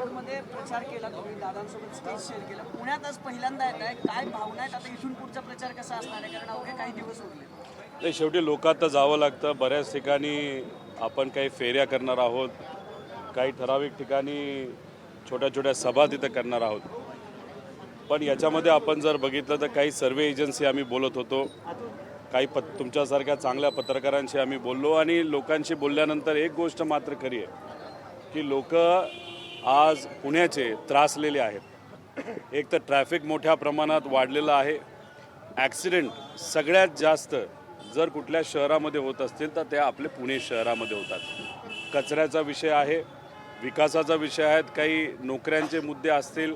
राजकोटमध्ये प्रचार केला, तुम्ही दादांसोबत स्टेज शेअर केलं, पुण्यात आज पहिल्यांदा येत आहे, काय भावना आहेत? आता इथून पुढचा प्रचार कसा असणार आहे, कारण अवघे काही दिवस उरले. नाही, शेवटी लोकात तर जावं लागतं. बऱ्याच ठिकाणी आपण काही फेऱ्या करणार आहोत, काही ठराविक ठिकाणी छोट्या छोट्या सभा तिथं करणार आहोत. पण याच्यामध्ये आपण जर बघितलं तर काही सर्वे एजन्सी आम्ही बोलत होतो, काही तुमच्यासारख्या चांगल्या पत्रकारांशी आम्ही बोललो आणि लोकांशी बोलल्यानंतर एक गोष्ट मात्र खरी आहे की लोक आज पुण्याचे त्रासलेले आहेत. एक तर ट्रॅफिक मोठ्या प्रमाणात वाढलेलं आहे. ॲक्सिडेंट सगळ्यात जास्त जर कुठल्या शहरामध्ये होत असतील तर ते आपले पुणे शहरामध्ये होतात. कचऱ्याचा विषय आहे, विकासाचा विषय आहेत, काही नोकऱ्यांचे मुद्दे असतील,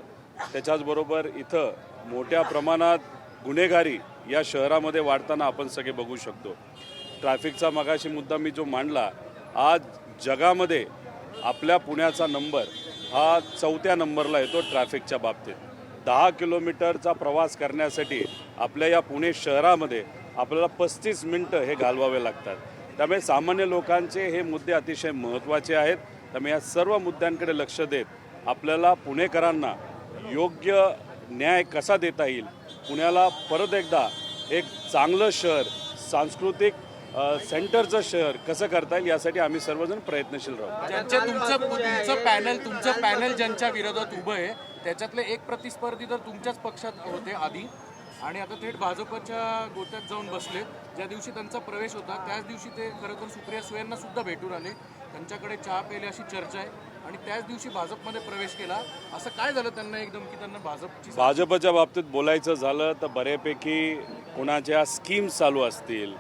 त्याच्याचबरोबर इथं मोठ्या प्रमाणात गुन्हेगारी या शहरामध्ये वाढताना आपण सगळे बघू शकतो. ट्रॅफिकचा मगाशी मुद्दा मी जो मांडला, आज जगामध्ये आपल्या पुण्याचा नंबर हा 4थ्या नंबरला येतो ट्रॅफिकच्या बाबतीत. 10 किलोमीटरचा प्रवास करण्यासाठी आपल्या या पुणे शहरामध्ये आपल्याला 35 मिनटं हे घालवावे लागतात. त्यामुळे सामान्य लोकांचे हे मुद्दे अतिशय महत्त्वाचे आहेत. त्यामुळे या सर्व मुद्द्यांकडे लक्ष देत आपल्याला पुणेकरांना योग्य न्याय कसा देता येईल, पुण्याला परत एकदा एक चांगलं शहर, सांस्कृतिक सेंटरचं शहर कसं करता येईल यासाठी आम्ही सर्वजण प्रयत्नशील राहू. तुमचं पॅनल ज्यांच्या विरोधात उभं आहे त्याच्यातले एक प्रतिस्पर्धी तर तुमच्याच पक्षात होते आधी आणि आता थेट भाजपच्या गोत्यात जाऊन बसले. ज्या दिवशी त्यांचा प्रवेश होता त्याच दिवशी ते खरं तर सुप्रिया सुळेंना सुद्धा भेटून आले, त्यांच्याकडे चहा प्यायली अशी चर्चा आहे आणि त्याच दिवशी भाजपमध्ये प्रवेश केला. असं काय झालं त्यांना एकदम की त्यांना भाजपच्या बाबतीत बोलायचं झालं तर बऱ्यापैकी कोणाच्या स्कीम्स चालू असतील,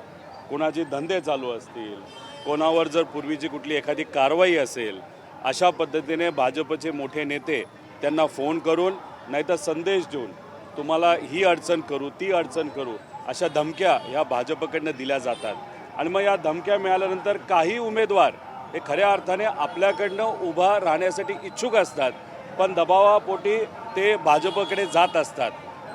कोणाचे धंदे चालू असतील, कोणावर जर पूर्वीची कुठली एखादी कारवाई असेल, अशा पद्धतीने भाजपचे मोठे नेते त्यांना फोन करून नाहीतर संदेश देऊन तुम्हाला ही अडचण करू, ती अडचण करू, अशा धमक्या ह्या भाजपकडनं दिल्या जातात. आणि मग या धमक्या मिळाल्यानंतर काही उमेदवार हे खऱ्या अर्थाने आपल्याकडनं उभा राहण्यासाठी इच्छुक असतात, पण दबावापोटी ते भाजपकडे जात असतात.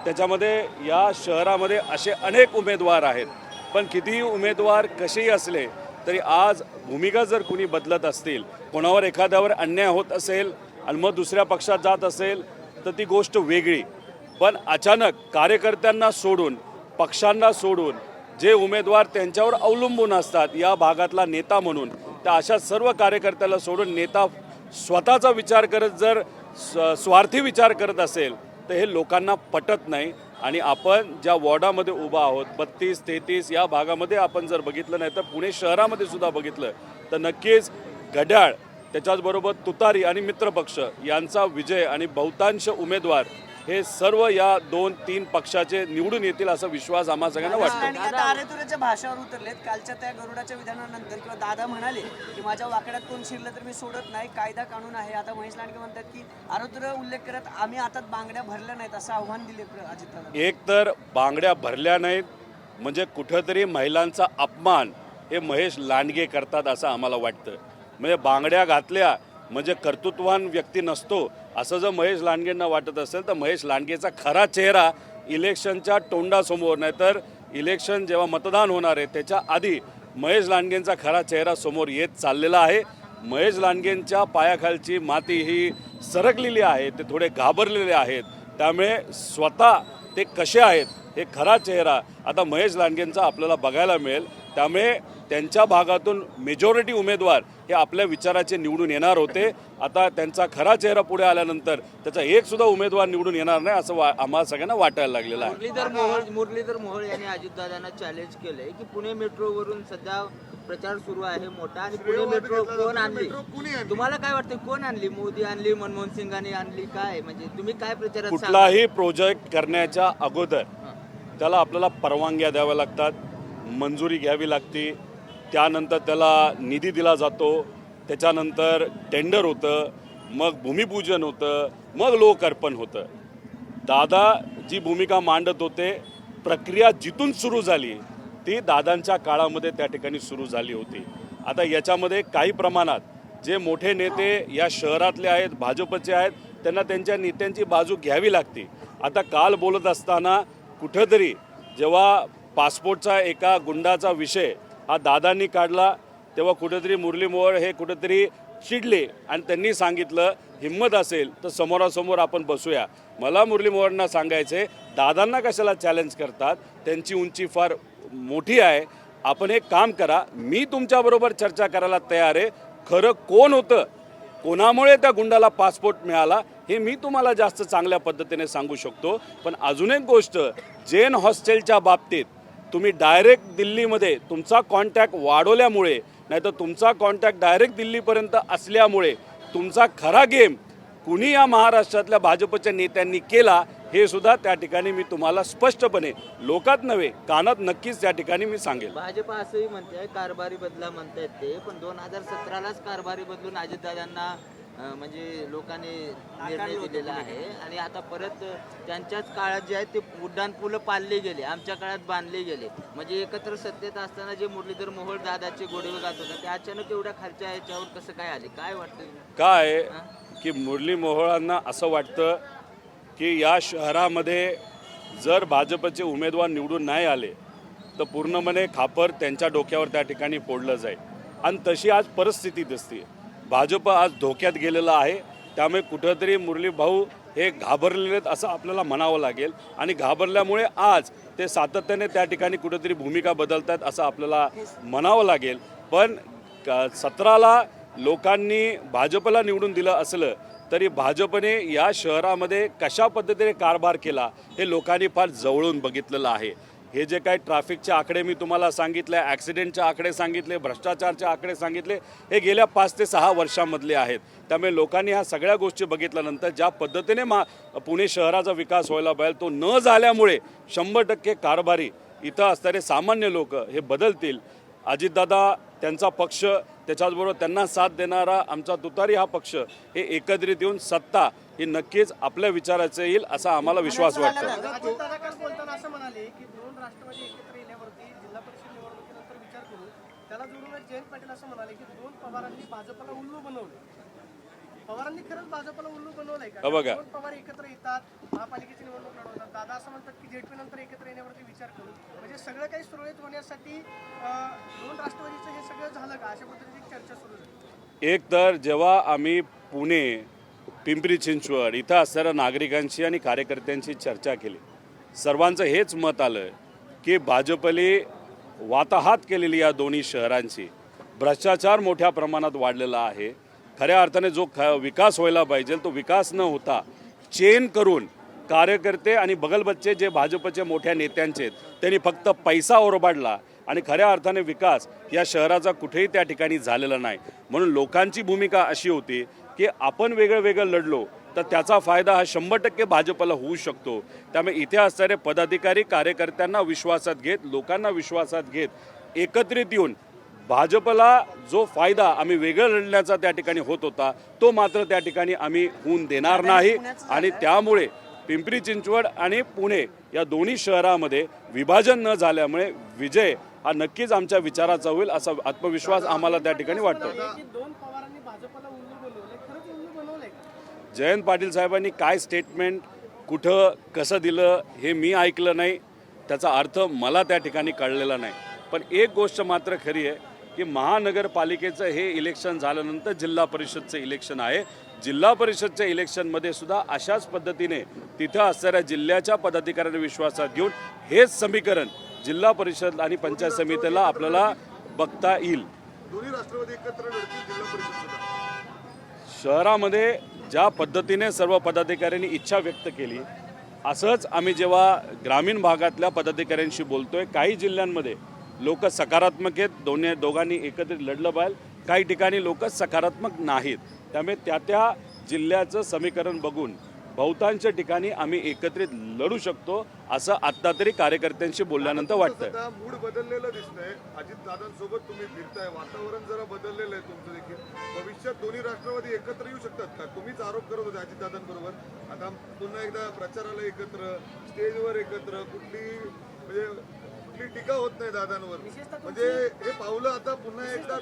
त्याच्यामध्ये या शहरामध्ये असे अनेक उमेदवार आहेत, पण कितीही उमेदवार कसेही असले तरी आज भूमिका जर कुणी बदलत असतील, कोणावर एखाद्यावर अन्याय होत असेल आणि मग दुसऱ्या पक्षात जात असेल तर ती गोष्ट वेगळी. पण अचानक कार्यकर्त्यांना सोडून, पक्षांना सोडून जे उमेदवार त्यांच्यावर अवलंबून असतात या भागातला नेता म्हणून, त्या अशा सर्व कार्यकर्त्याला सोडून नेता स्वतःचा विचार करत जर स्वार्थी विचार करत असेल तर हे लोकांना पटत नाही. आणि आपण ज्या वॉर्डामध्ये उभा आहोत 32-33 या भागामध्ये आपण जर बघितलं नाही तर पुणे शहरामध्ये सुद्धा बघितलं तर नक्कीच घड्याळ, त्याच्याचबरोबर तुतारी आणि मित्रपक्ष यांचा विजय आणि बहुतांश उमेदवार हे सर्व या 2-3 पक्षाचे निवडून येतील असा विश्वास आम्हा सगळ्यांना वाटतो. दारेतुऱ्याच्या भाषावर उतरलेत. कालच्या त्या गरुडाच्या विधानानंतर किंवा दादा म्हणाले की माझ्या वाकड्यात कोण शिरलं तर मी सोडत नाही, कायदा कानून आहे. आता महेश लांडगे म्हणतात की आरोग्य उल्लेख करत आम्ही आता बांगड्या भरल्या नाहीत असं आव्हान दिले अजित. एक तर बांगड्या भरल्या नाहीत म्हणजे कुठंतरी महिलांचा अपमान हे महेश लांडगे करतात असं आम्हाला वाटतं. म्हणजे बांगड्या घातल्या म्हणजे कर्तृत्ववान व्यक्ती नसतो असं जर महेश लांडगेंना वाटत असेल तर महेश लांडगेचा खरा चेहरा इलेक्शनच्या तोंडासमोर, नाहीतर इलेक्शन जेव्हा मतदान होणार आहे त्याच्या आधी महेश लांडगेंचा खरा चेहरा समोर येत चाललेला आहे. महेश लांडगेंच्या पायाखालची माती ही सरकलेली आहे, ते थोडे घाबरलेले आहेत. त्यामुळे स्वतः ते कसे आहेत हे खरा चेहरा आता महेश लांडगेंचा आपल्याला बघायला मिळेल. त्यामुळे त्यांच्या भागातून मेजॉरिटी उमेदवार हे आपल्या विचाराचे निवडून येणार होते. आता त्यांचा खरा चेहरा पुढे आल्यानंतर त्याचा एक सुद्धा उमेदवार निवडून येणार नाही असं आम्हाला सगळ्यांना वाटायला लागलेलं आहे. मुरलीधर मोहोळ यांनी अजितदादांना चॅलेंज केलंय की पुणे मेट्रोवरून सध्या प्रचार सुरू आहे मोठा आणि पुणे मेट्रो कोण आणली, तुम्हाला काय वाटतं कोण आणली? मोदी आणली, मनमोहन सिंगांनी आणली, काय म्हणजे तुम्ही काय प्रचारात? कुठलाही प्रोजेक्ट करण्याच्या अगोदर त्याला आपल्याला परवानग्या द्याव्या लागतात, मंजुरी घ्यावी लागते, त्यानंतर त्याला निधी दिला जातो, त्याच्यानंतर टेंडर होतं, मग भूमिपूजन होतं, मग लोकार्पण होतं. दादा जी भूमिका मांडत होते, प्रक्रिया जिथून सुरू झाली ती दादांच्या काळामध्ये त्या ठिकाणी सुरू झाली होती. आता याच्यामध्ये काही प्रमाणात जे मोठे नेते या शहरातले आहेत, भाजपचे आहेत, त्यांना त्यांच्या नेत्यांची बाजू घ्यावी लागते. आता काल बोलत असताना कुठंतरी जेव्हा पासपोर्टचा एका गुंडाचा विषय हा दादांनी काढला तेव्हा कुठेतरी मुरली मोहोळ हे कुठेतरी चिडले आणि त्यांनी सांगितलं हिम्मत असेल तर समोरासमोर आपण बसूया. मला मुरली मोहोळांना सांगायचे दादांना कशाला चॅलेंज करतात, त्यांची उंची फार मोठी आहे. आपण एक काम करा, मी तुमच्याबरोबर चर्चा करायला तयार आहे. खरं कोण होतं, कोणामुळे त्या गुंडाला पासपोर्ट मिळाला हे मी तुम्हाला जास्त चांगल्या पद्धतीने सांगू शकतो. पण अजून एक गोष्ट, जैन हॉस्टेलच्या बाबतीत तुम्ही डायरेक्ट दिल्लीमध्ये तुमचा कॉन्टॅक्ट वाढवल्यामुळे, नाही तर तुमचा कॉन्टॅक्ट डायरेक्ट दिल्लीपर्यंत असल्यामुळे तुमचा खरा गेम कुणी या महाराष्ट्रातल्या भाजपच्या नेत्यांनी केला हे सुद्धा त्या ठिकाणी मी तुम्हाला स्पष्टपणे लोकात नव्हे कानात नक्कीच त्या ठिकाणी मी सांगेल. भाजप असंही म्हणते कारभारी बदला म्हणतायत ते, पण 2017लाच कारभारी बदलून अजितदादांना म्हणजे लोकांनी निर्णय दिलेला आहे आणि आता परत त्यांच्याच काळात जे आहे ते उड्डाण पुलं पाडले गेले, आमच्या काळात बांधले गेले. म्हणजे एकत्र सत्तेत असताना जे मुरलीधर मोहोळ दादाचे गोडवे गात होता ते अचानक एवढ्या खालच्या याच्यावर कसं काय आले, काय वाटतं? काय की मुरली मोहोळांना असं वाटतं की या शहरामध्ये जर भाजपचे उमेदवार निवडून नाही आले तर पूर्णपणे खापर त्यांच्या डोक्यावर त्या ठिकाणी फोडलं जाईल. आणि तशी आज परिस्थिती दिसते. भाजप आज धोक्यात गेलेलं आहे. त्यामुळे कुठंतरी मुरली भाऊ हे घाबरलेले आहेत असं आपल्याला म्हणावं लागेल. आणि घाबरल्यामुळे आज ते सातत्याने त्या ठिकाणी कुठंतरी भूमिका बदलतात असं आपल्याला म्हणावं लागेल. पण 17ला लोकांनी भाजपला निवडून दिलं असलं तरी भाजपने या शहरामध्ये कशा पद्धतीने कारभार केला हे लोकांनी फार जवळून बघितलेलं आहे. हे जे काही ट्रॅफिकचे आकडे मी तुम्हाला सांगितले, ॲक्सिडेंटचे आकडे सांगितले, भ्रष्टाचारचे आकडे सांगितले, हे गेल्या 5 ते 6 वर्षांमधले आहेत. त्यामुळे लोकांनी ह्या सगळ्या गोष्टी बघितल्यानंतर ज्या पद्धतीने पुणे शहराचा विकास व्हायला पाहिजे तो न झाल्यामुळे 100% कारभारी इथं असणारे सामान्य लोक हे बदलतील. अजितदादा, त्यांचा पक्ष, त्याच्याचबरोबर त्यांना साथ देणारा आमचा तुतारी हा पक्ष हे एकत्रित येऊन सत्ता ही नक्कीच आपल्या विचाराचं येईल असा आम्हाला विश्वास वाटतो. अजितदादा काल बोलताना असं म्हणाले की 2 राष्ट्रवादी एकत्र येण्यावरती जिल्हा परिषद निवडणुकीनंतर विचार करू. त्याला जोडूनच जयंत पाटील असं म्हणाले की 2 पवारांनी भाजपला उल्लू बनवलं. पवारांनी खरंच भाजपला उल्लू बनवलंय का? बघा, 2 पवार एकत्र येतात, महापालिकेची निवडणूक लढवतात. दादा असं म्हणतात की जेटपी नंतर एकत्र येण्यावरती विचार करू. म्हणजे सगळं काही सुरळीत होण्यासाठी 2 राष्ट्रवादीचं हे सगळं झालं का, अशा पद्धतीची चर्चा सुरू झाली. एक तर जेव्हा आम्ही पुणे, पिंपरी चिंचवड इथं असणाऱ्या नागरिकांशी आणि कार्यकर्त्यांशी चर्चा केली, सर्वांचं हेच मत आलं की भाजपने वाताहात केलेली या दोन्ही शहरांची, भ्रष्टाचार मोठ्या प्रमाणात वाढलेला आहे. खऱ्या अर्थाने जो विकास व्हायला पाहिजे तो विकास न होता चेन करून कार्यकर्ते आणि बगलबच्चे जे भाजपचे मोठ्या नेत्यांचे आहेत त्यांनी फक्त पैसा ओरबाडला आणि खऱ्या अर्थाने विकास या शहराचा कुठेही त्या ठिकाणी झालेला नाही. म्हणून लोकांची भूमिका अशी होती की आपण वेगळं वेगळं लढलो तर त्याचा फायदा हा 100% भाजपला होऊ शकतो. त्यामुळे इथे असणारे पदाधिकारी कार्यकर्त्यांना विश्वासात घेत, लोकांना विश्वासात घेत एकत्रित येऊन भाजपला जो फायदा आम्ही वेगळं लढण्याचा त्या ठिकाणी होत होता तो मात्र त्या ठिकाणी आम्ही होऊन देणार नाही. आणि त्यामुळे पिंपरी चिंचवड आणि पुणे या दोन्ही शहरामध्ये विभाजन न झाल्यामुळे विजय हा नक्कीच आमच्या विचाराचा होईल असा आत्मविश्वास आम्हाला त्या ठिकाणी वाटतो. 2 पवारांनी भाजपला उल्लू बनवलंय, खरंच उल्लू बनवलंय का? जयंत पाटील साहेबांनी काय स्टेटमेंट कुठं कसं दिलं हे मी ऐकलं नाही, त्याचा अर्थ मला त्या ठिकाणी कळलेला नाही. पण एक गोष्ट मात्र खरी आहे की महानगरपालिकेचं हे इलेक्शन झाल्यानंतर जिल्हा परिषदचं इलेक्शन आहे. जिल्हा परिषदच्या इलेक्शनमध्ये सुद्धा अशाच पद्धतीने तिथं असणाऱ्या जिल्ह्याच्या पदाधिकाऱ्यांना विश्वासात घेऊन हेच समीकरण जिल्हा परिषद आणि पंचायत समितीला आपल्याला बघता येईल. दोन्ही राष्ट्रवादी एकत्र लढतील जिल्हा परिषद. शहरामध्ये ज्या पद्धतीने सर्व पदाधिकाऱ्यांनी इच्छा व्यक्त केली असंच आम्ही जेव्हा ग्रामीण भागातल्या पदाधिकाऱ्यांशी बोलतोय, काही जिल्ह्यांमध्ये लोक सकारात्मक आहेत, दोघांनी एकत्रित लढलं पाहिजे, काही ठिकाणी लोक सकारात्मक नाहीत. त्यामुळे त्या जिल्ह्याचं समीकरण बघून बहुतांश ठिकाणी आम्ही एकत्रित लढू शकतो असं आत्ता तरी कार्यकर्त्यांशी बोलल्यानंतर वाटतं. मूड बदललेलं दिसतंय. अजितदादांसोबत तुम्ही फिरताय, वातावरण जरा बदललेलं आहे तुमचं देखील. भविष्यात दोन्ही राष्ट्रवादी एकत्र येऊ शकतात का? तुम्हीच आरोप करत होते अजितदादांबरोबर, आता पुन्हा एकदा प्रचाराला एकत्र, स्टेजवर एकत्र, कुठली टीका होत नाही दादांवर. म्हणजे हे पावलं आता पुन्हा एकदा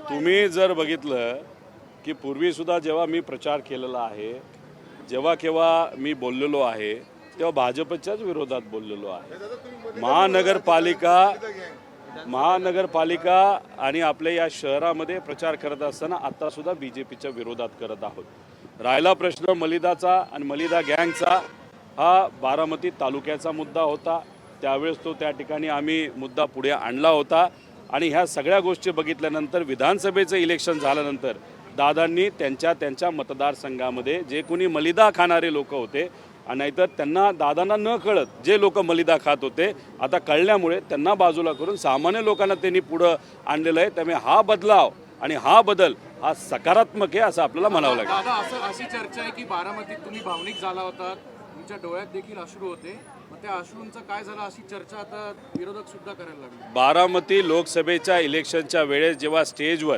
तुम्ही जर बघितलं की पूर्वी सुद्धा जेव्हा मी प्रचार केलेला आहे, जेव्हा केव्हा मी बोललेलो आहे तेव्हा भाजपच्याच विरोधात बोललेलो आहे. महानगरपालिका आणि आपल्या या शहरामध्ये प्रचार करत असताना आता सुद्धा BJPच्या विरोधात करत आहोत. राहिला प्रश्न मलिदाचा आणि मलिदा गँगचा, हा बारामती तालुक्याचा मुद्दा होता. त्यावेळेस तो त्या ठिकाणी आम्ही मुद्दा पुढे आणला होता आणि ह्या सगळ्या गोष्टी बघितल्यानंतर विधानसभेचं इलेक्शन झाल्यानंतर दादांनी त्यांच्या मतदारसंघामध्ये जे कोणी मलिदा खाणारे लोक होते आणि नाहीतर त्यांना दादांना न कळत जे लोक मलिदा खात होते, आता कळल्यामुळे त्यांना बाजूला करून सामान्य लोकांना त्यांनी पुढं आणलेलं आहे. त्यामुळे हा बदलाव आणि हा बदल हा सकारात्मक आहे असं आपल्याला म्हणावं लागेल. दादा अशी चर्चा आहे की बारामतीत तुम्ही भावनिक झाला होता, तुमच्या डोळ्यात देखील अश्रू होते, मग त्या अश्रूंचं काय झालं अशी चर्चा आता विरोधक सुद्धा करायला लागले. बारामती लोकसभेच्या इलेक्शनच्या वेळेस जेव्हा स्टेजवर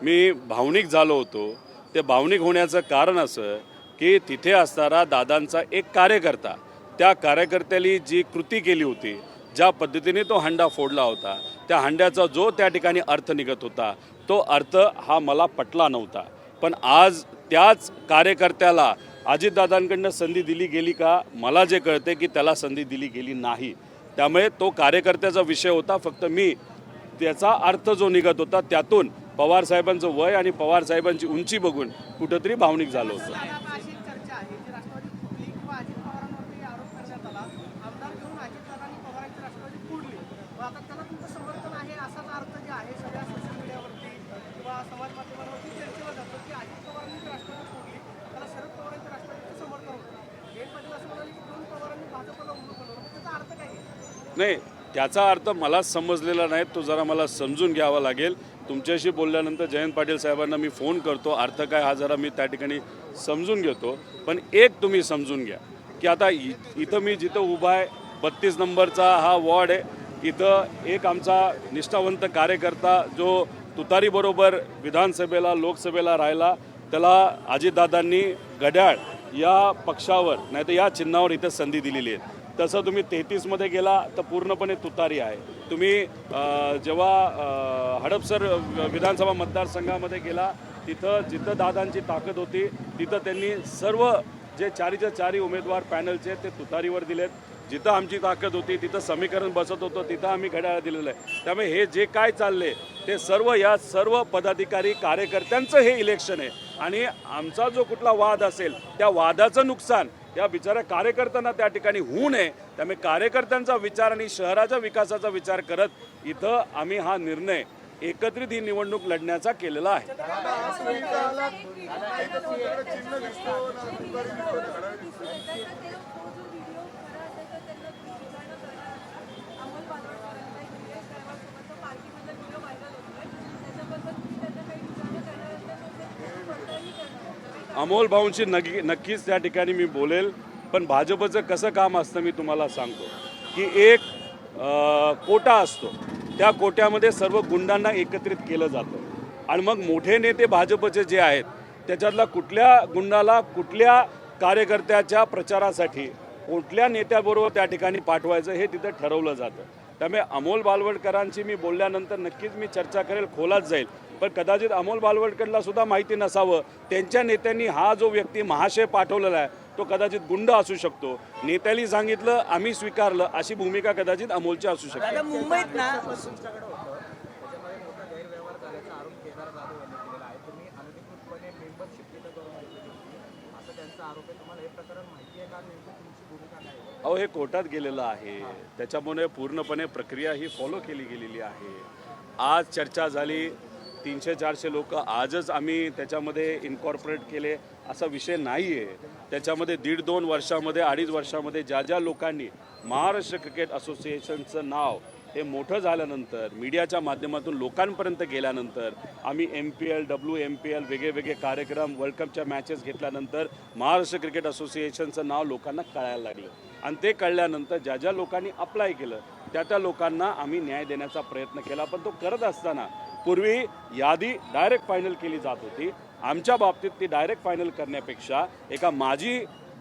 मी भावनिक झालो होतो, ते भावनिक होण्याचं कारण असं की तिथे असणारा दादांचा एक कार्यकर्ता, त्या कार्यकर्त्याने जी कृती केली होती, ज्या पद्धतीने तो हंडा फोडला होता, त्या हंड्याचा जो त्या ठिकाणी अर्थ निघत होता, तो अर्थ हा मला पटला नव्हता. पण आज त्याच कार्यकर्त्याला अजितदादांकडनं संधी दिली गेली का, मला जे कळते की त्याला संधी दिली गेली नाही. त्यामुळे तो कार्यकर्त्याचा विषय होता, फक्त मी त्याचा अर्थ जो निघत होता त्यातून पवारसाहेबांचं वय आणि पवारसाहेबांची उंची बघून कुठंतरी भावनिक झालो होतो. अशी चर्चा आहे की राष्ट्रवादी फुटली किंवा अजित पवारांवरती आरोप करण्यात आला, आमदार घेऊन अजितदादांनी पवारांची राष्ट्रवादी फुटली, मग आता त्याला तुमचं समर्थन आहे असाच अर्थ जे आहे सगळ्या सोशल मीडियावरती किंवा समाज माध्यमांवरती चर्चेला जातो की अजित पवारांनी राष्ट्रवादी फुटली, त्याला शरद पवारांच्या राष्ट्रवादीचं समर्थन होतं. जयंत पाटील असं म्हणाले की दोन पवारांनी भाजपला उल्लू बनवलं, त्याचा अर्थ काय आहे? नाही, त्याचा अर्थ मलाच समजलेला नाही, तो जरा मला समजून घ्यावा लागेल. तुमच्याशी बोलल्यानंतर जयंत पाटील साहेबांना मी फोन करतो, अर्थ काय हा जरा मी त्या ठिकाणी समजून घेतो. पण एक तुम्ही समजून घ्या की आता इथं मी जिथं उभा आहे 32 नंबरचा हा वॉर्ड आहे, इथं एक आमचा निष्ठावंत कार्यकर्ता जो तुतारीबरोबर विधानसभेला लोकसभेला राहिला, त्याला अजितदादांनी घड्याळ या पक्षावर नाही तर या चिन्हावर इथं संधी दिलेली आहे. तसं तुम्ही 33मध्ये गेला तर पूर्णपणे तुतारी आहे. तुम्ही जेव्हा हडपसर विधानसभा मतदारसंघामध्ये गेला, तिथं जिथं दादांची ताकद होती तिथं त्यांनी सर्व जे चारीच्या चारी उमेदवार पॅनलचे ते तुतारीवर दिलेत. जिथं आमची ताकद होती तिथं समीकरण बसत होतं, तिथं आम्ही घड्याळ दिलेलं आहे. त्यामुळे हे जे काय चालले ते सर्व या सर्व पदाधिकारी कार्यकर्त्यांचं हे इलेक्शन आहे आणि आमचा जो कुठला वाद असेल त्या वादाचं नुकसान या बिचाऱ्या कार्यकर्त्यांना त्या ठिकाणी होऊ नये. त्यामुळे कार्यकर्त्यांचा विचार आणि शहराच्या विकासाचा विचार करत इथं आम्ही हा निर्णय एकत्रित ही निवडणूक लढण्याचा केलेला आहे. अमोल भाऊंशी नक्कीच त्या ठिकाणी मी बोलेल. पण भाजपचं कसं काम असतं मी तुम्हाला सांगतो की एक कोटा असतो, त्या कोट्यामध्ये सर्व गुंडांना एकत्रित केलं जातं आणि मग मोठे नेते भाजपचे जे आहेत त्याच्यातला कुठल्या गुंडाला कुठल्या कार्यकर्त्याच्या प्रचारासाठी कुठल्या नेत्याबरोबर त्या ठिकाणी पाठवायचं हे तिथं ठरवलं जातं. त्यामुळे अमोल बालवडकरांची मी बोलल्यानंतर नक्कीच मी चर्चा करेल, खोलात जाईल. पण कदाचित अमोल बालवडकरला सुद्धा माहिती नसावं त्यांच्या नेत्यांनी हा जो व्यक्ती महाशय पाठवलेला आहे तो कदाचित गुंड असू शकतो. नेत्यांनी सांगितलं आम्ही स्वीकारलं अशी भूमिका कदाचित अमोलची असू शकते. दादा मुंबईत ना अहो हे कोर्टात गेलेलं आहे, त्याच्यामुळे पूर्णपणे प्रक्रिया ही फॉलो केली गेलेली आहे. आज चर्चा झाली, 300-400 लोक आजच आम्ही त्याच्यामध्ये इन्कॉर्पोरेट केले असा विषय नाही आहे. त्याच्यामध्ये 1.5-2 वर्षामध्ये 2.5 वर्षामध्ये ज्या ज्या लोकांनी महाराष्ट्र क्रिकेट असोसिएशनचं नाव हे मोठं झाल्यानंतर मीडियाच्या माध्यमातून लोकांपर्यंत गेल्यानंतर आम्ही MPL WMPL वेगळे कार्यक्रम वर्ल्ड कपच्या मॅचेस घेतल्यानंतर महाराष्ट्र क्रिकेट असोसिएशनचं नाव लोकांना कळायला लागलं आणि ते कळल्यानंतर ज्या ज्या लोकांनी अप्लाय केलं त्या लोकांना आम्ही न्याय देण्याचा प्रयत्न केला. पण तो करत असताना पूर्वी यादी डायरेक्ट फायनल केली जात होती. आमच्या बाबतीत ती डायरेक्ट फायनल करण्यापेक्षा एका माजी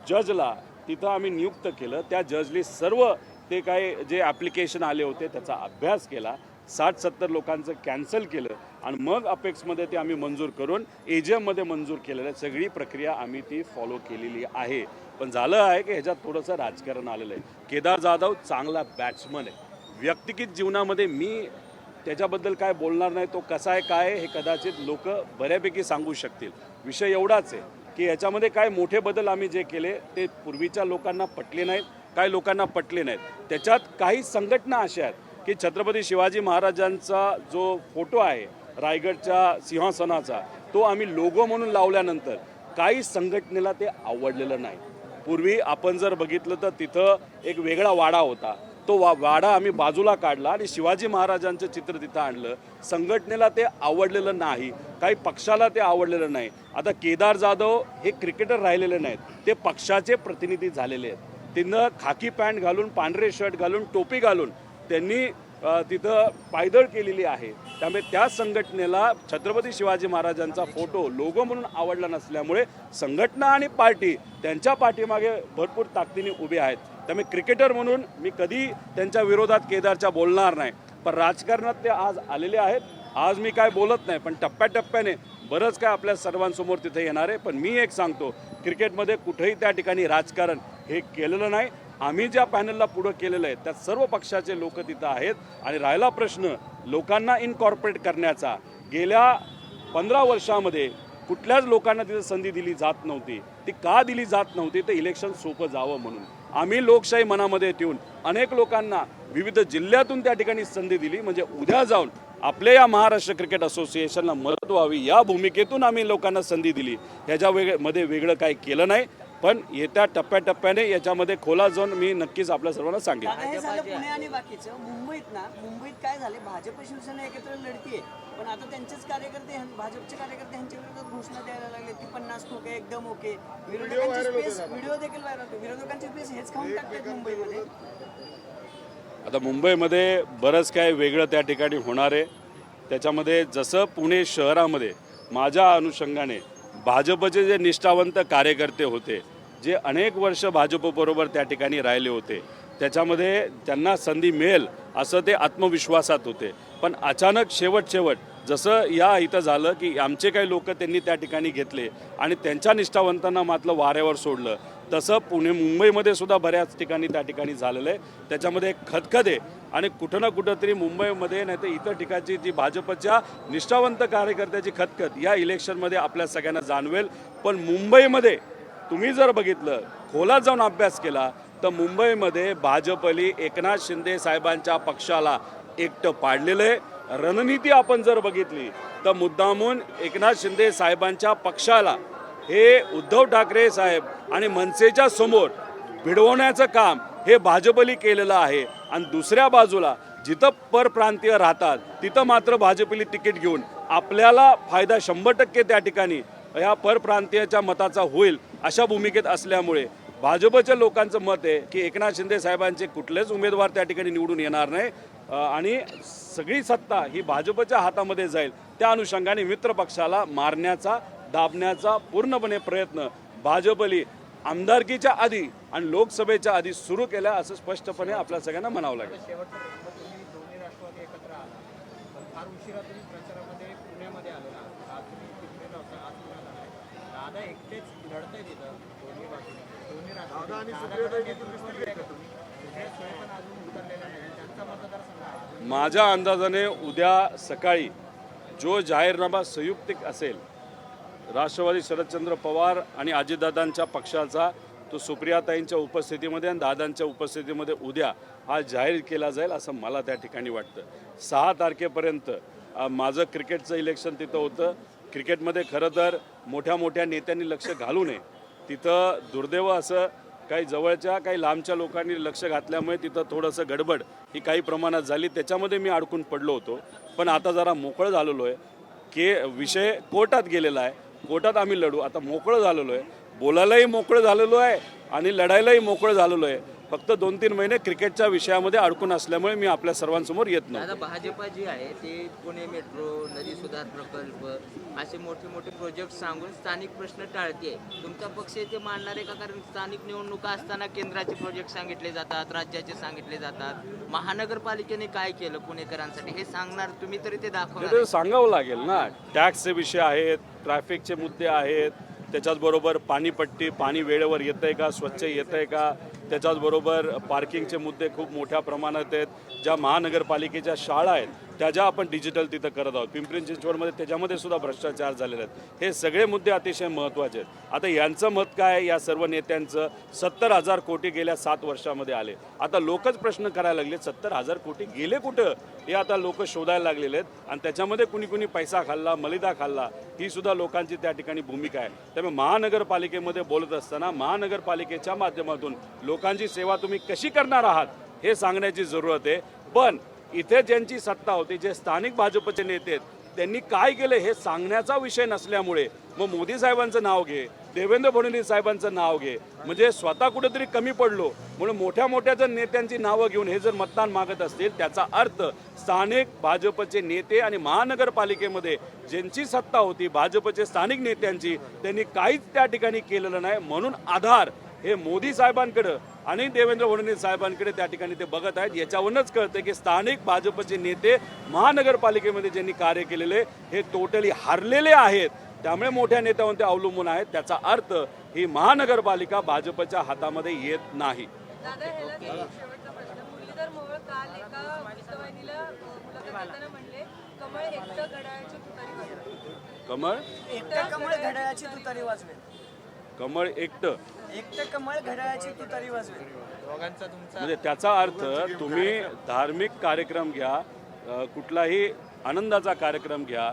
जजला तिथं आम्ही नियुक्त केलं. त्या जजने सर्व ते काय जे ॲप्लिकेशन आले होते त्याचा अभ्यास केला, 60-70 लोकांचं कॅन्सल केलं आणि मग अपेक्समध्ये ते आम्ही मंजूर करून AGMमध्ये मंजूर केलेलं आहे. सगळी प्रक्रिया आम्ही ती फॉलो केलेली आहे. पण झालं आहे की ह्याच्यात थोडंसं राजकारण आलेलं आहे. केदार जाधव चांगला बॅट्समन आहे. व्यक्तिगत जीवनामध्ये मी त्याच्याबद्दल काय बोलणार नाही. तो कसा आहे काय आहे हे कदाचित लोक बऱ्यापैकी सांगू शकतील. विषय एवढाच आहे की याच्यामध्ये काय मोठे बदल आम्ही जे केले ते पूर्वीच्या लोकांना पटले नाहीत, काही लोकांना पटले नाहीत. त्याच्यात काही संघटना अशा आहेत की छत्रपती शिवाजी महाराजांचा जो फोटो आहे रायगडच्या सिंहासनाचा, तो आम्ही लोगो म्हणून लावल्यानंतर काही संघटनेला ते आवडलेलं नाही. पूर्वी आपण जर बघितलं तर तिथं एक वेगळा वाडा होता, तो वाडा आम्ही बाजूला काढला आणि शिवाजी महाराजांचं चित्र तिथं आणलं. संघटनेला ते आवडलेलं नाही, काही पक्षाला ते आवडलेलं नाही. आता केदार जाधव हे क्रिकेटर राहिलेले नाहीत, ते पक्षाचे प्रतिनिधी झालेले आहेत. तिनं खाकी पॅन्ट घालून, पांढरे शर्ट घालून, टोपी घालून त्यांनी तिथं पायदळ केलेली आहे. त्यामुळे त्या संघटनेला छत्रपती शिवाजी महाराजांचा फोटो लोगो म्हणून आवडला नसल्यामुळे संघटना आणि पार्टी त्यांच्या पाठीमागे भरपूर ताकदीने उभे आहेत. त्यामुळे क्रिकेटर म्हणून मी कधी त्यांच्या विरोधात केदारच्या बोलणार नाही, पण राजकारणात ते आज आलेले आहेत. आज मी काय बोलत नाही, पण टप्प्याटप्प्याने बरंच काय आपल्या सर्वांसमोर तिथे येणार आहे. पण मी एक सांगतो, क्रिकेटमध्ये कुठेही त्या ठिकाणी राजकारण हे केलेलं नाही. आम्ही ज्या पॅनलला पुढं केलेलं आहे त्यात सर्व पक्षाचे लोक तिथं आहेत. आणि राहिला प्रश्न लोकांना इनकॉर्पोरेट करण्याचा, गेल्या 15 वर्षामध्ये कुठल्याच लोकांना तिथं संधी दिली जात नव्हती. ती का दिली जात नव्हती? तर इलेक्शन सोपं जावं म्हणून. आम्ही लोकशाही मनामध्ये ठेवून अनेक लोकांना विविध जिल्ह्यातून त्या ठिकाणी संधी दिली, म्हणजे उद्या जाऊन आपल्या या महाराष्ट्र क्रिकेट असोसिएशनला मदत व्हावी या भूमिकेतून आम्ही लोकांना संधी दिली. ह्याच्यामध्ये वेगळं काही केलं नाही. पण येत्या टप्प्याटप्प्याने याच्यामध्ये खोलात जाऊन मी नक्कीच आपल्या सर्वांना सांगेन. दादा, हे झालं पुणे आणि बाकीचं. मुंबईत काय झाले, भाजप शिवसेना एकत्र लढतीये, पण आता त्यांचेच कार्यकर्ते, भाजपचे कार्यकर्ते ह्यांच्या विरोधात घोषणा द्यायला लागले की 50 खोके एकदम ओके. विरोधकांची स्पेस, व्हिडिओ देखील व्हायरल होतो, विरोधकांची स्पेस हेच खाऊन टाकतात मुंबईमध्ये. आता मुंबईमध्ये बरंच काय वेगळं त्या ठिकाणी होणार आहे. त्याच्यामध्ये जसं पुणे शहरामध्ये माझ्या अनुषंगाने भाजपचे जे निष्ठावंत कार्यकर्ते होते, जे अनेक वर्ष भाजपबरोबर त्या ठिकाणी राहिले होते, त्याच्यामध्ये त्यांना संधी मिळेल असं ते आत्मविश्वासात होते. पण अचानक शेवट जसं या इथं झालं की आमचे काही लोक त्यांनी त्या ठिकाणी घेतले आणि त्यांच्या निष्ठावंतांना मात्र वाऱ्यावर सोडलं, तसं मुंबईमध्ये सुद्धा बऱ्याच ठिकाणी त्या ठिकाणी झालेलं आहे. त्याच्यामध्ये एक खदखद आहे आणि कुठं ना कुठं तरी मुंबईमध्ये नाही तर इतर ठिकाणची जी भाजपच्या निष्ठावंत कार्यकर्त्याची खदखद या इलेक्शनमध्ये आपल्या सगळ्यांना जाणवेल. पण मुंबईमध्ये तुम्ही जर बघितलं, खोलात जाऊन अभ्यास केला, तर मुंबईमध्ये भाजपली एकनाथ शिंदे साहेबांच्या पक्षाला एकटं पाडलेलं आहे. रणनीती आपण जर बघितली तर मुद्दामून एकनाथ शिंदे साहेबांच्या पक्षाला हे उद्धव ठाकरे साहेब आणि मनसेच्या समोर भिडवण्याचं काम हे भाजपली केलेलं आहे. आणि दुसऱ्या बाजूला जिथं परप्रांतीय राहतात तिथं मात्र भाजपली तिकीट घेऊन आपल्याला फायदा 100% त्या ठिकाणी या परप्रांतीयाच्या मताचा होईल अशा भूमिकेत असल्यामुळे भाजपच्या लोकांचं मत आहे की एकनाथ शिंदे साहेबांचे कुठलेच उमेदवार त्या ठिकाणी निवडून येणार नाही आणि सगळी सत्ता ही भाजपच्या हातामध्ये जाईल. त्या अनुषंगाने मित्र पक्षाला मारण्याचा, दाबण्याचा पूर्णपणे प्रयत्न भाजपली आमदारकीच्या आधी आणि लोकसभेच्या आधी सुरू केला असं स्पष्टपणे आपल्या सगळ्यांना म्हणावं लागेल. माझ्या अंदाजाने उद्या सकाळी जो जाहीरनामा संयुक्तिक असेल राष्ट्रवादी शरदचंद्र पवार आणि अजितदादांच्या पक्षाचा, तो सुप्रियाताईंच्या उपस्थितीमध्ये आणि दादांच्या उपस्थितीमध्ये उद्या हा जाहीर केला जाईल असं मला त्या ठिकाणी वाटतं. 6 तारखेपर्यंत माझं क्रिकेटचं इलेक्शन तिथं होतं. क्रिकेटमध्ये खरं तर मोठ्या नेत्यांनी लक्ष घालू नये. तिथं दुर्दैव असं काही जवळच्या काही लांबच्या लोकांनी लक्ष घातल्यामुळे तिथं थोडंसं गडबड ही काही प्रमाणात झाली. त्याच्यामध्ये मी अडकून पडलो होतो. पण आता जरा मोकळं झालेलो आहे की विषय कोर्टात गेलेला आहे, कोर्टात आम्ही लढू. आता मोकळं झालेलो आहे, बोलायलाही मोकळं झालेलो आहे आणि लढायलाही मोकळं झालेलो आहे. फक्त 2-3 महिने क्रिकेटच्या विषयामध्ये अडकून असल्यामुळे मी आपल्या सर्वांसमोर येत नाही. आता भाजप जी आहे ते पुणे मेट्रो, नदी सुधार प्रकल्प असे मोठे प्रोजेक्ट सांगून स्थानिक प्रश्न टाळते. तुमचा पक्ष ते मांडणार आहे का? कारण स्थानिक निवडणुका असताना केंद्राचे प्रोजेक्ट सांगितले जातात, राज्याचे सांगितले जातात. महानगरपालिकेने काय केलं पुणेकरांसाठी हे सांगणार तुम्ही, तरी ते दाखवणार. ते सांगावं लागेल ना. टॅक्सचे विषय आहेत, ट्रॅफिकचे मुद्दे आहेत, त्याच्याचबरोबर पाणीपट्टी, पाणी वेळेवर येतं आहे का, स्वच्छ येतं आहे का, त्याच्याचबरोबर पार्किंगचे मुद्दे खूप मोठ्या प्रमाणात आहेत. ज्या महानगरपालिकेच्या शाळा आहेत त्या ज्या आपण डिजिटल तिथं करत आहोत. पिंपरी चिंचवडमध्ये त्याच्यामध्ये सुद्धा भ्रष्टाचार झालेले आहेत. हे सगळे मुद्दे अतिशय महत्त्वाचे आहेत. आता यांचं मत काय आहे? या सर्व नेत्यांचं 70,000 कोटी गेल्या 7 वर्षामध्ये आले. आता लोकच प्रश्न करायला लागले 70,000 कोटी गेले कुठं, हे आता लोक शोधायला लागलेले आहेत. आणि त्याच्यामध्ये कुणी पैसा खाल्ला, मलिदा खाल्ला, ही सुद्धा लोकांची त्या ठिकाणी भूमिका आहे. त्यामुळे महानगरपालिकेमध्ये बोलत असताना महानगरपालिकेच्या माध्यमातून लोकांची सेवा तुम्ही कशी करणार आहात हे सांगण्याची जरूरत आहे. पण इथे ज्यांची सत्ता होती, जे स्थानिक भाजपचे नेते आहेत, त्यांनी काय केलं हे सांगण्याचा विषय नसल्यामुळे मग मोदी साहेबांचं नाव घे, देवेंद्र फडणवीस साहेबांचं नाव घे, म्हणजे स्वतः कुठेतरी कमी पडलो म्हणून मोठ्या जर नेत्यांची नावं घेऊन हे जर मतदान मागत असतील, त्याचा अर्थ स्थानिक भाजपचे नेते आणि महानगरपालिकेमध्ये ज्यांची सत्ता होती भाजपचे स्थानिक नेत्यांची, त्यांनी काहीच त्या ठिकाणी केलेलं नाही. म्हणून आधार हे मोदी साहेबांकडं आणि देवेंद्र फडणवीस साहेबांकडे त्या ठिकाणी ते बघत आहेत. याच्यावरूनच कळतं की स्थानिक भाजपचे नेते महानगरपालिकेमध्ये ज्यांनी कार्य केलेले हे टोटली हरलेले आहेत. त्यामुळे मोठ्या नेत्यावर ते अवलंबून आहेत. त्याचा अर्थ ही महानगरपालिका भाजपच्या हातामध्ये येत नाही. दादा, ह्याला एक शेवटचा प्रश्न. मुरलीधर मोहोळ काल एका वृत्तवाहिनीला मुलाखत देताना म्हणले, कमळ एकटं घड्याळाची तुतारी वाजवेल. कमळ कमळ घड्याळाची तुतारी वाजवेल. कमळ एकटं कमळ घड्याळाची तुतारी वाजवेल. म्हणजे त्याचा अर्थ तुम्ही धार्मिक कार्यक्रम घ्या, कुठलाही आनंदाचा कार्यक्रम घ्या,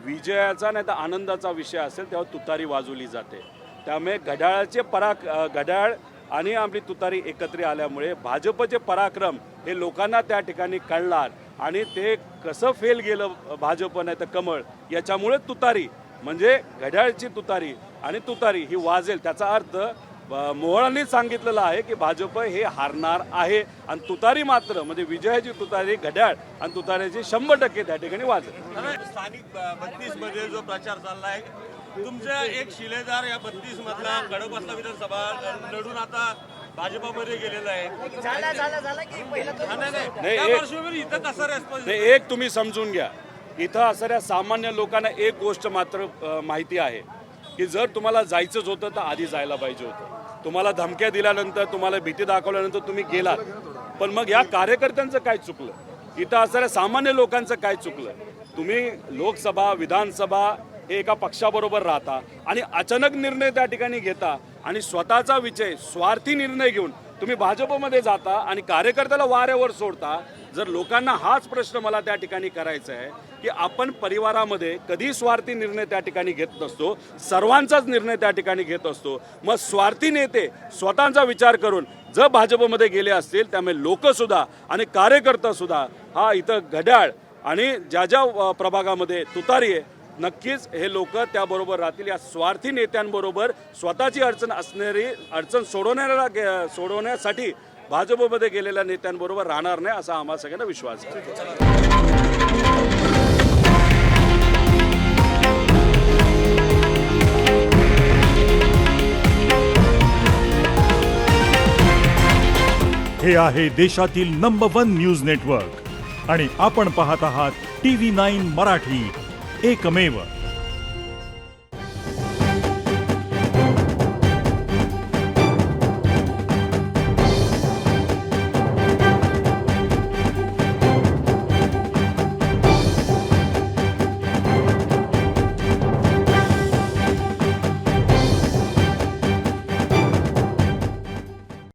विजयाचा नाही तर आनंदाचा विषय असेल तेव्हा तुतारी वाजवली जाते. त्यामुळे घड्याळ आणि आपली तुतारी एकत्र आल्यामुळे भाजपचे पराक्रम हे लोकांना त्या ठिकाणी कळणार आणि ते कसं फेल गेलं भाजप नाही तर कमळ, याच्यामुळे तुतारी म्हणजे घड्याळची तुतारी आणि तुतारी ही वाजेल. त्याचा अर्थ मोहळांनी सांगितलेलं आहे की भाजप हे हारणार आहे आणि तुतारी मात्र म्हणजे विजयाची तुतारी घड्याळ आणि तुतारीची 100% त्या ठिकाणी वाजेल. स्थानिक 32 मध्ये जो प्रचार चाललाय, तुमचा एक शिलेदार या 32 मधला खडकवासला विधानसभा लढून आता भाजपामध्ये गेलेला आहे. इथं कसं रेस्पॉन्स? एक तुम्ही समजून घ्या, इथं असणाऱ्या सामान्य लोकांना एक गोष्ट मात्र माहिती आहे की जर तुम्हाला जायचंच होतं तर आधी जायला पाहिजे होतं. तुम्हाला धमक्या दिल्यानंतर, तुम्हाला भीती दाखवल्यानंतर तुम्ही गेलात, पण मग या कार्यकर्त्यांचं काय चुकलं? इथं असणाऱ्या सामान्य लोकांचं काय चुकलं? तुम्ही लोकसभा विधानसभा हे एका पक्षाबरोबर राहता आणि अचानक निर्णय त्या ठिकाणी घेता आणि स्वतःचा विजय स्वार्थी निर्णय घेऊन तुम्ही भाजपमध्ये जाता आणि कार्यकर्त्याला वाऱ्यावर सोडता. जर लोकांना हाच प्रश्न मला त्या ठिकाणी करायचा आहे की आपण परिवारामध्ये कधी स्वार्थी निर्णय त्या ठिकाणी घेत नसतो, सर्वांचाच निर्णय त्या ठिकाणी घेत असतो. मग स्वार्थी नेते स्वतःचा विचार करून जर भाजपमध्ये गेले असतील, त्यामुळे लोकसुद्धा आणि कार्यकर्तासुद्धा हा इथं घड्याळ आणि ज्या प्रभागामध्ये तुतारी आहे, नक्कीच हे लोक त्याबरोबर राहतील. या स्वार्थी नेत्यांबरोबर स्वतःची अडचण सोडवण्यासाठी भाजपमध्ये गेलेल्या नेत्यांबरोबर राहणार नाही असा आम्हाला सगळ्यांना विश्वास आहे. हे आहे देशातील नंबर 1 न्यूज नेटवर्क आणि आपण पाहत आहात TV9 मराठी, एकमेव.